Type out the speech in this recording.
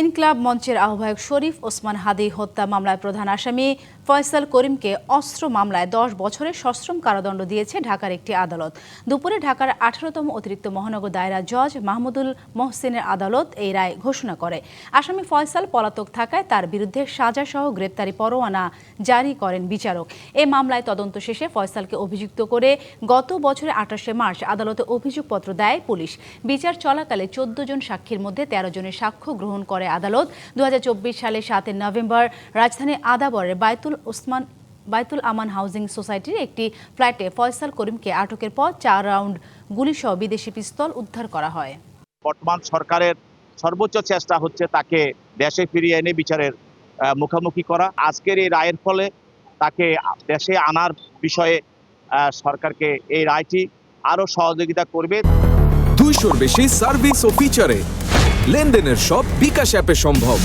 ইনকিলাব মঞ্চের আহ্বায়ক শরীফ ওসমান হাদি হত্যা মামলায় প্রধান আসামি ফয়সাল করিমকে অস্ত্র মামলায় ১০ বছরের সশ্রম কারাদণ্ড দিয়েছে ঢাকার একটি আদালত। দুপুরে ঢাকার ১৮তম অতিরিক্ত মহানগর দায়রা জজ মাহমুদুল মোহসিনের আদালত এই রায় ঘোষণা করে। আসামি ফয়সাল পলাতক থাকায় তার বিরুদ্ধে সাজাসহ গ্রেপ্তারি পরোয়ানা জারি করেন বিচারক। এ মামলায় তদন্ত শেষে ফয়সালকে অভিযুক্ত করে গত বছরের ২৮শে মার্চ আদালতে অভিযোগপত্র দেয় পুলিশ। বিচার চলাকালে ১৪ জন সাক্ষীর মধ্যে ১৩ জনের সাক্ষ্য গ্রহণ করে আদালত। ২০২৪ সালের ৭ নভেম্বর রাজধানীর আদাবরের বাইতুল আমান হাউজিং সোসাইটির একটি ফ্ল্যাটে ফয়সাল করিমকে আটকের পর ৪ রাউন্ড গুলিসহ বিদেশি পিস্তল উদ্ধার করা হয়। বর্তমান সরকারের সর্বোচ্চ চেষ্টা হচ্ছে তাকে দেশে ফিরিয়ে এনে বিচারের মুখোমুখি করা। আজকের এই রায়ের ফলে তাকে দেশে আনার বিষয়ে সরকারকে এই রায়টি আরো সহযোগিতা করবে। 200-র বেশি সার্ভিস ও ফিচারে লেনদেনের সব বিকাশ অ্যাপে সম্ভব।